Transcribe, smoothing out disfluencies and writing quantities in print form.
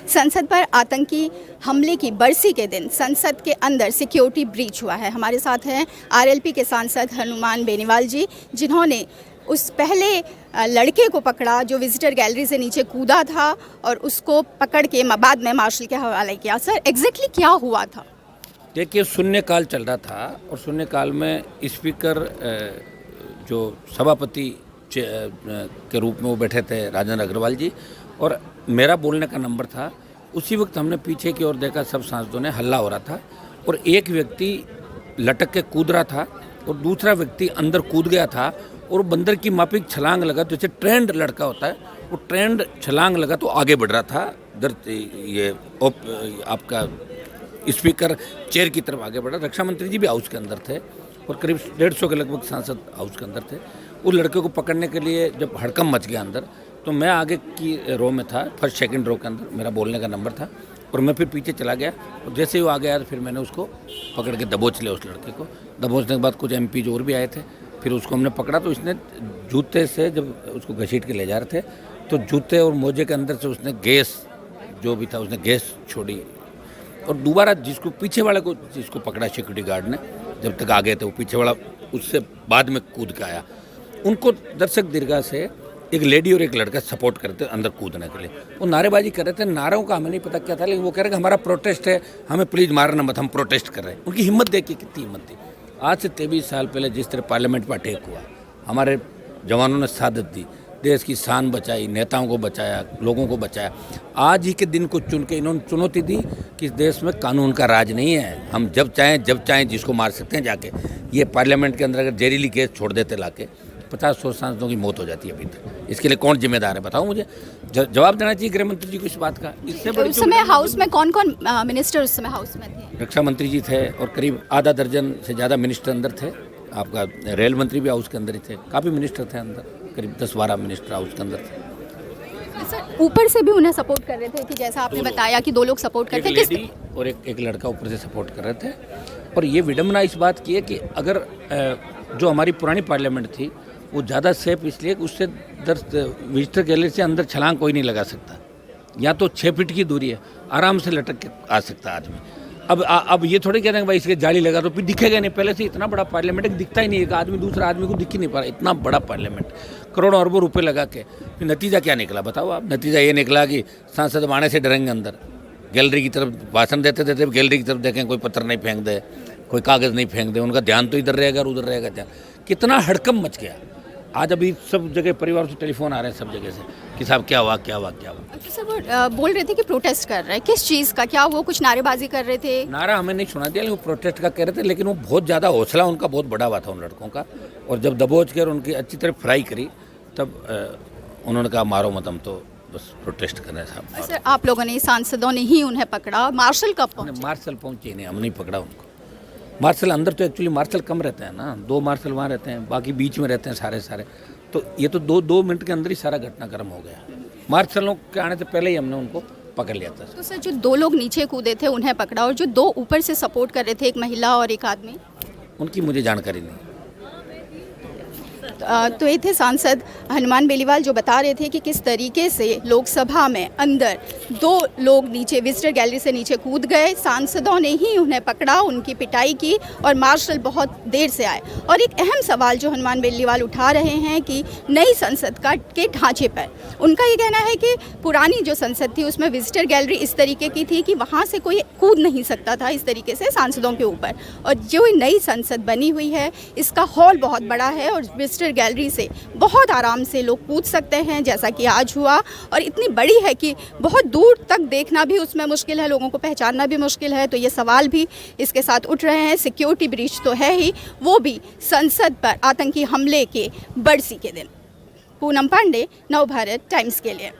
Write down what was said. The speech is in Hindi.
संसद पर आतंकी हमले की बरसी के दिन संसद के अंदर सिक्योरिटी ब्रीच हुआ है। हमारे साथ हैं आरएलपी के सांसद हनुमान बेनीवाल जी, जिन्होंने उस पहले लड़के को पकड़ा जो विजिटर गैलरी से नीचे कूदा था और उसको पकड़ के बाद में मार्शल के हवाले किया। सर, एग्जैक्टली क्या हुआ था? देखिए, शून्यकाल चल रहा था और शून्यकाल में स्पीकर जो सभापति के रूप में वो बैठे थे राजेंद्र अग्रवाल जी, और मेरा बोलने का नंबर था। उसी वक्त हमने पीछे की ओर देखा, सब सांसदों ने हल्ला हो रहा था और एक व्यक्ति लटक के कूद रहा था और दूसरा व्यक्ति अंदर कूद गया था और बंदर की माफिक छलांग लगा। तो जैसे ट्रेंड लड़का होता है, वो ट्रेंड छलांग लगा तो आगे बढ़ रहा था। इधर ये आपका स्पीकर चेयर की तरफ आगे बढ़ा। रक्षा मंत्री जी भी हाउस के अंदर थे और करीब 150 के लगभग सांसद हाउस के अंदर थे। उस लड़के को पकड़ने के लिए जब हड़कम मच गया अंदर, तो मैं आगे की रो में था, फर्स्ट सेकंड रो के अंदर मेरा बोलने का नंबर था और मैं फिर पीछे चला गया और जैसे ही वो आ गया तो फिर मैंने उसको पकड़ के दबोच लिया। उस लड़के को दबोचने के बाद कुछ MP जो और भी आए थे, फिर उसको हमने पकड़ा। तो इसने जूते से जब उसको घसीट के ले जा रहे थे तो जूते और मोजे के अंदर से उसने गैस जो भी था उसने गैस छोड़ी और दोबारा जिसको पीछे वाले को जिसको पकड़ा सिक्योरिटी गार्ड ने, जब तक आ गए थे वो पीछे वाला उससे बाद में कूद के आया। उनको दर्शक दीर्घा से एक लेडी और एक लड़का सपोर्ट करते अंदर कूदने के लिए। वो नारेबाजी कर रहे थे। नारों का हमें नहीं पता क्या था, लेकिन वो कह रहे कि हमारा प्रोटेस्ट है, हमें प्लीज़ मारना मत, हम प्रोटेस्ट कर रहे हैं। उनकी हिम्मत देखिए, कितनी हिम्मत थी। आज से 23 साल पहले जिस तरह पार्लियामेंट पर अटैक हुआ, हमारे जवानों ने शहादत दी, देश की शान बचाई, नेताओं को बचाया, लोगों को बचाया। आज ही के दिन को चुन के इन्होंने चुनौती दी कि इस देश में कानून का राज नहीं है, हम जब चाहें जिसको मार सकते हैं जाके। ये पार्लियामेंट के अंदर अगर जहरीली गैस छोड़ देते लाके 50-100 सांसदों की मौत हो जाती है अभी तक। इसके लिए कौन जिम्मेदार है, बताओ मुझे। जवाब देना चाहिए गृह मंत्री जी को इस बात का। इससे उस समय हाउस में कौन कौन मिनिस्टर उस समय हाउस में थे? रक्षा मंत्री जी थे और करीब आधा दर्जन से ज़्यादा मिनिस्टर अंदर थे। आपका रेल मंत्री भी हाउस के अंदर ही थे। काफ़ी मिनिस्टर थे अंदर, करीब 10-12 मिनिस्टर हाउस के अंदर थे। सर, ऊपर से भी उन्हें सपोर्ट कर रहे थे कि जैसा आपने बताया कि 2 लोग सपोर्ट करते थे, एक लेडी और एक लड़का ऊपर से सपोर्ट कर रहे थे। और ये विडम्बना इस बात की है कि अगर जो हमारी पुरानी पार्लियामेंट थी वो ज़्यादा सेफ इसलिए कि उससे विजिटर गैलरी से अंदर छलांग कोई नहीं लगा सकता। या तो 6 फीट की दूरी है, आराम से लटक के आ सकता आदमी। अब ये थोड़ी कहते हैं भाई इसके जाली लगा तो फिर दिखेगा नहीं। पहले से इतना बड़ा पार्लियामेंट दिखता ही नहीं, एक आदमी दूसरा आदमी को दिख ही नहीं पा रहा। इतना बड़ा पार्लियामेंट, करोड़ों अरबों रुपए लगा के, फिर नतीजा क्या निकला बताओ आप? नतीजा ये निकला कि सांसद आने से डरेंगे अंदर। गैलरी की तरफ भाषण देते देते गैलरी की तरफ देखें, कोई पत्थर नहीं फेंक दे, कोई कागज़ नहीं फेंक दे, उनका ध्यान तो इधर रहेगा और उधर रहेगा ध्यान। कितना हड़कम मच गया। आज अभी सब जगह परिवार से टेलीफोन आ रहे हैं सब जगह से कि साहब क्या हुआ क्या हुआ क्या हुआ। अच्छा सर, वो बोल रहे थे कि प्रोटेस्ट कर रहे हैं, किस चीज़ का? क्या वो कुछ नारेबाजी कर रहे थे? नारा हमें नहीं सुना दिया, लेकिन वो प्रोटेस्ट का कह रहे थे। लेकिन वो बहुत ज़्यादा हौसला उनका बहुत बढ़ा हुआ था उन लड़कों का। और जब दबोच कर उनकी अच्छी तरह फ्राई करी तब उन्होंने कहा मारो मत, हम तो बस प्रोटेस्ट कर रहे हैं साहब। सर, आप लोगों ने, सांसदों ने ही उन्हें पकड़ा, मार्शल कब पहुंचे? मार्शल पहुंचे नहीं, हम नहीं पकड़ा उनको। मार्शल अंदर तो एक्चुअली मार्शल कम रहते हैं ना, 2 मार्शल वहाँ रहते हैं, बाकी बीच में रहते हैं सारे। तो ये तो 2 मिनट के अंदर ही सारा घटनाक्रम हो गया। मार्शलों के आने से पहले ही हमने उनको पकड़ लिया था। तो सर, जो 2 लोग नीचे कूदे थे उन्हें पकड़ा और जो 2 ऊपर से सपोर्ट कर रहे थे, एक महिला और एक आदमी, उनकी मुझे जानकारी नहीं। तो ये थे सांसद हनुमान बेनीवाल जो बता रहे थे कि किस तरीके से लोकसभा में अंदर 2 लोग नीचे विजिटर गैलरी से नीचे कूद गए, सांसदों ने ही उन्हें पकड़ा, उनकी पिटाई की और मार्शल बहुत देर से आए। और एक अहम सवाल जो हनुमान बेनीवाल उठा रहे हैं कि नई संसद के ढांचे पर उनका ये कहना है कि पुरानी जो संसद थी उसमें विजिटर गैलरी इस तरीके की थी कि वहाँ से कोई कूद नहीं सकता था इस तरीके से सांसदों के ऊपर। और जो नई संसद बनी हुई है इसका हॉल बहुत बड़ा है और विजिटर गैलरी से बहुत आराम से लोग कूद सकते हैं, जैसा कि आज हुआ। और इतनी बड़ी है कि बहुत दूर तक देखना भी उसमें मुश्किल है, लोगों को पहचानना भी मुश्किल है। तो ये सवाल भी इसके साथ उठ रहे हैं। सिक्योरिटी ब्रीच तो है ही, वो भी संसद पर आतंकी हमले के बरसी के दिन। पूनम पांडे, नवभारत टाइम्स के लिए।